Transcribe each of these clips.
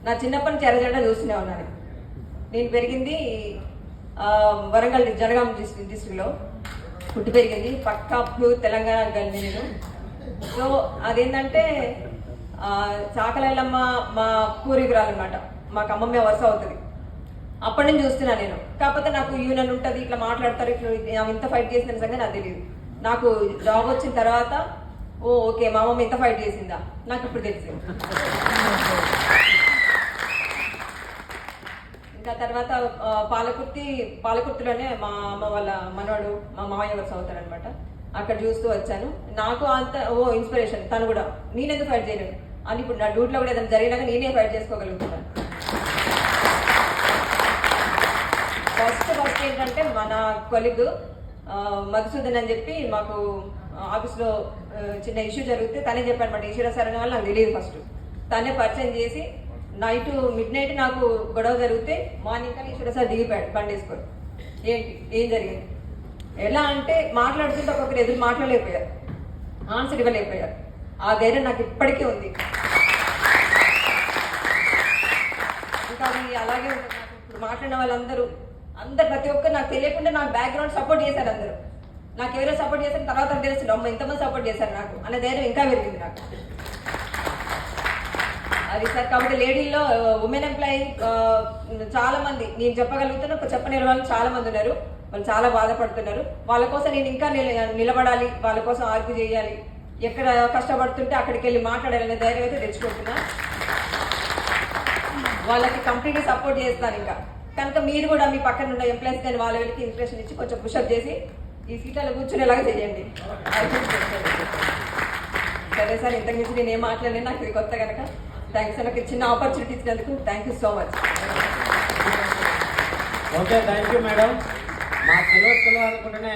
నా చిన్నప్పటి నుంచి ఎర్రజెండా చూస్తూనే ఉన్నాను. నేను పెరిగింది వరంగల్ జనగాం డిస్ట్రిక్ట్లో పుట్టి పెరిగింది. పక్కా ప్యూర్ తెలంగాణ గల్లి నేను. సో అదేంటంటే చాకలైలమ్మ మా పూర్వీకురాలు అనమాట. మాకు అమ్మమ్మ వరుస అవుతుంది. అప్పటి నుంచి చూస్తున్నా నేను. కాకపోతే నాకు యూనియన్ ఉంటుంది, ఇట్లా మాట్లాడతారు, ఇట్లా ఇంత ఫైట్ చేసిన సంగతి నాకు తెలియదు. నాకు జాబ్ వచ్చిన తర్వాత ఓకే మా అమ్మమ్మ ఇంత ఫైట్ చేసిందా నాకు ఇప్పుడు తెలిసింది. ఇంకా తర్వాత పాలకుర్తిలోనే మా అమ్మ వాళ్ళ మనవాడు మా మామయ్య వరుస అవుతారనమాట. అక్కడ చూస్తూ వచ్చాను. నాకు అంత ఇన్స్పిరేషన్. తను కూడా నేనెందుకు ఫైట్ చేయలేను అని ఇప్పుడు నా డ్యూటీలో కూడా ఏదైనా జరిగినాక నేనే ఫైట్ చేసుకోగలుగుతున్నాను. ఫస్ట్ ఏంటంటే మన కొలీగ్ మధుసూదన్ అని చెప్పి మాకు ఆఫీస్లో చిన్న ఇష్యూ జరిగితే తనే చెప్పానమాట. ఈశ్వర సార్ అనే వాళ్ళు నాకు తెలియదు. ఫస్ట్ తనే పరిచయం చేసి మిడ్ నైట్ నాకు గొడవ జరిగితే మార్నింగ్ కానీ ఈశ్వర సార్ దిగిపోయాడు బండి వేసుకొని. ఏం జరిగింది ఎలా అంటే మాట్లాడుతుంటే ఒక్కొక్కరు ఎదురు మాట్లాడలేకపోయారు, ఆన్సర్ ఇవ్వలేకపోయారు. ఆ ధైర్యం నాకు ఇప్పటికీ ఉంది. ఇంకా అది అలాగే ఉంది. నాకు ఇప్పుడు మాట్లాడిన వాళ్ళందరూ ప్రతి ఒక్కరు నాకు తెలియకుండా నాకు బ్యాక్గ్రౌండ్ సపోర్ట్ చేశారు. అందరూ నాకు ఎవరో సపోర్ట్ చేశారు, తర్వాత తెలుస్తుంది అమ్మ ఇంతమంది సపోర్ట్ చేశారు నాకు అనే ధైర్యం ఇంకా పెరిగింది నాకు. అది సార్. కాబట్టి లేడీల్లో ఉమెన్ ఎంప్లాయీ చాలా మంది నేను చెప్పగలుగుతున్నా, చెప్పలేని వాళ్ళు చాలా మంది ఉన్నారు. వాళ్ళు చాలా బాధపడుతున్నారు. వాళ్ళ కోసం నేను ఇంకా నిలబడాలి, వాళ్ళ కోసం ఆర్గ్యూ చేయాలి, ఎక్కడ కష్టపడుతుంటే అక్కడికి వెళ్ళి మాట్లాడాలనే ధైర్యం అయితే తెచ్చుకుంటున్నా. వాళ్ళకి కంప్లీట్గా సపోర్ట్ చేస్తాను. ఇంకా కనుక మీరు కూడా మీ పక్కన ఉన్న ఎంప్లాయీస్ కానీ వాళ్ళ వీళ్ళకి ఇన్స్పిరేషన్ ఇచ్చి కొంచెం పుషప్ చేసి ఈ సీట్లలో కూర్చునేలాగా చేయండి. సరే సార్, ఇంతకు మించి నేను ఏం మాట్లాడలేదు. నాకు ఇది కొత్త కనుక థ్యాంక్స్ సార్. నాకు చిన్న ఆపర్చునిటీ ఇచ్చినందుకు thank you so much. Okay, thank you madam. మా తెలియదు అనుకుంటేనే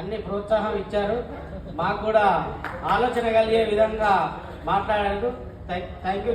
అన్ని ప్రోత్సాహం ఇచ్చారు. మాకు కూడా ఆలోచన కలిగే విధంగా మాట్లాడారు. Thank you.